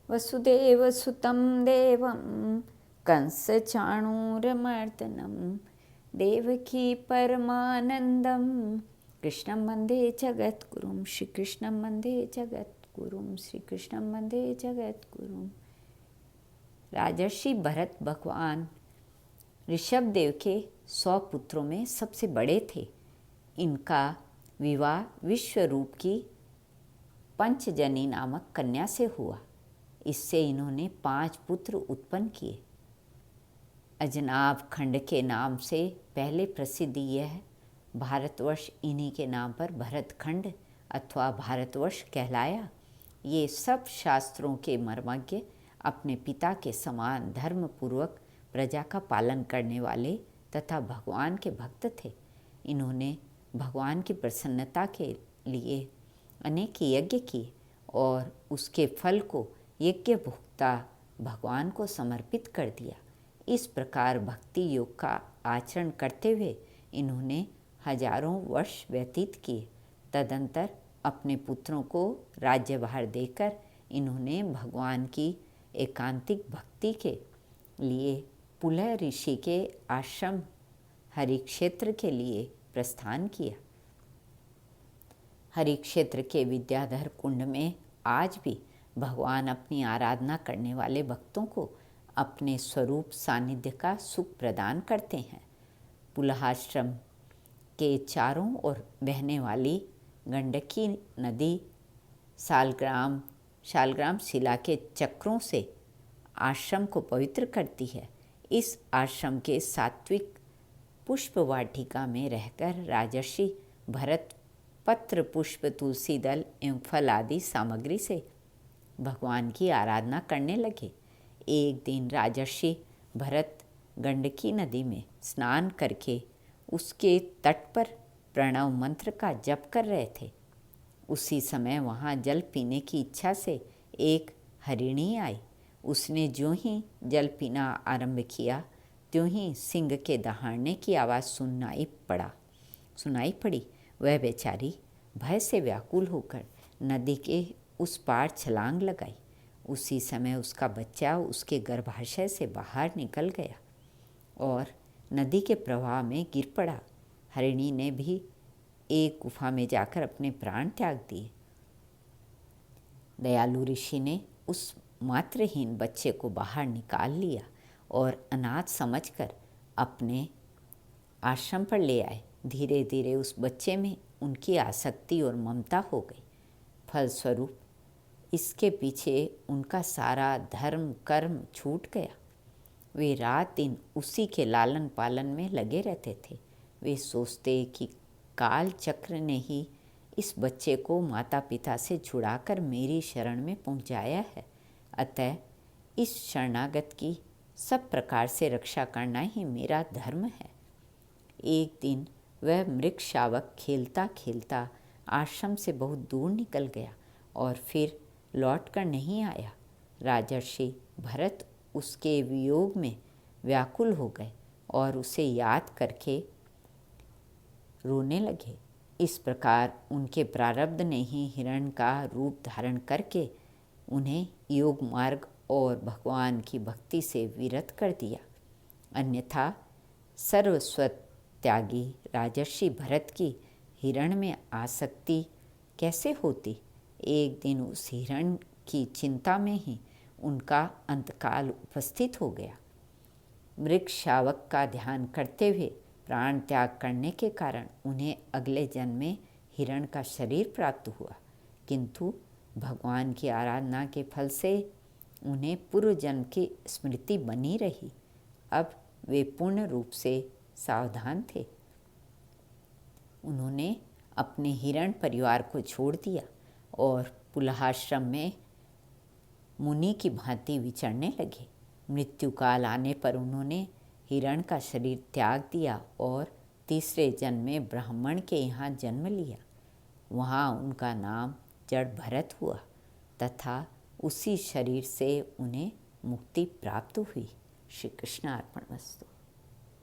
वसुदेवसुतं देवं कंसचाणूरमर्दनं देवकी परमानन्दं कृष्णं वन्दे जगद्गुरुं श्रीकृष्णं वन्दे जगद्गुरुं श्रीकृष्णं वन्दे जगद्गुरुं। राजर्षि भरत भगवान ऋषभदेव के 100 पुत्रों में सबसे बड़े थे। इनका विवाह विश्वरूप की पंचजनी नामक कन्या से हुआ। इससे इन्होंने 5 पुत्र उत्पन्न किए। अजनाब खंड के नाम से पहले प्रसिद्धि यह है। भारतवर्ष इन्हीं के नाम पर भरतखंड अथवा भारतवर्ष कहलाया। ये सब शास्त्रों के मर्मज्ञ, अपने पिता के समान धर्मपूर्वक प्रजा का पालन करने वाले तथा भगवान के भक्त थे। इन्होंने भगवान की प्रसन्नता के लिए अनेक यज्ञ किए और उसके फल को यज्ञ भोक्ता भगवान को समर्पित कर दिया। इस प्रकार भक्ति योग का आचरण करते हुए इन्होंने हजारों वर्ष व्यतीत किए। तदंतर अपने पुत्रों को राज्यभार देकर इन्होंने भगवान की एकांतिक भक्ति के लिए पुलह ऋषि के आश्रम हरिक्षेत्र के लिए प्रस्थान किया। हरिक्षेत्र के विद्याधर कुंड में आज भी भगवान अपनी आराधना करने वाले भक्तों को अपने स्वरूप सानिध्य का सुख प्रदान करते हैं। पुलहाश्रम के चारों ओर बहने वाली गंडकी नदी शालग्राम शिला के चक्रों से आश्रम को पवित्र करती है। इस आश्रम के सात्विक पुष्प वाटिका में रहकर राजर्षि भरत पत्र, पुष्प, तुलसी दल एवं फल आदि सामग्री से भगवान की आराधना करने लगे। एक दिन राजर्षि भरत गंडकी नदी में स्नान करके उसके तट पर प्रणव मंत्र का जप कर रहे थे। उसी समय वहाँ जल पीने की इच्छा से एक हरिणी आई। उसने जो ही जल पीना आरंभ किया त्यों ही सिंह के दहाड़ने की आवाज़ सुनाई पड़ी। वह बेचारी भय से व्याकुल होकर नदी के उस पार छलांग लगाई। उसी समय उसका बच्चा उसके गर्भाशय से बाहर निकल गया और नदी के प्रवाह में गिर पड़ा। हरिणी ने भी एक गुफा में जाकर अपने प्राण त्याग दिए। दयालु ऋषि ने उस मात्रहीन बच्चे को बाहर निकाल लिया और अनाथ समझकर अपने आश्रम पर ले आए। धीरे धीरे उस बच्चे में उनकी आसक्ति और ममता हो गई। फलस्वरूप इसके पीछे उनका सारा धर्म कर्म छूट गया। वे रात दिन उसी के लालन पालन में लगे रहते थे। वे सोचते कि काल चक्र ने ही इस बच्चे को माता पिता से छुड़ाकर मेरी शरण में पहुंचाया है, अतः इस शरणागत की सब प्रकार से रक्षा करना ही मेरा धर्म है। एक दिन वह मृग शावक खेलता खेलता आश्रम से बहुत दूर निकल गया और फिर लौटकर नहीं आया। राजर्षि भरत उसके वियोग में व्याकुल हो गए और उसे याद करके रोने लगे। इस प्रकार उनके प्रारब्ध ने ही हिरण का रूप धारण करके उन्हें योग मार्ग और भगवान की भक्ति से विरत कर दिया। अन्यथा सर्वस्व त्यागी राजर्षि भरत की हिरण में आसक्ति कैसे होती। एक दिन उस हिरण की चिंता में ही उनका अंतकाल उपस्थित हो गया। मृग शावक का ध्यान करते हुए प्राण त्याग करने के कारण उन्हें अगले जन्म में हिरण का शरीर प्राप्त हुआ, किंतु भगवान की आराधना के फल से उन्हें पूर्व जन्म की स्मृति बनी रही। अब वे पूर्ण रूप से सावधान थे। उन्होंने अपने हिरण परिवार को छोड़ दिया और पुलहाश्रम में मुनि की भांति विचरने लगे। मृत्यु काल आने पर उन्होंने हिरण का शरीर त्याग दिया और तीसरे जन्म में ब्राह्मण के यहाँ जन्म लिया। वहाँ उनका नाम जड़ भरत हुआ तथा उसी शरीर से उन्हें मुक्ति प्राप्त हुई। श्री कृष्ण अर्पणमस्तु।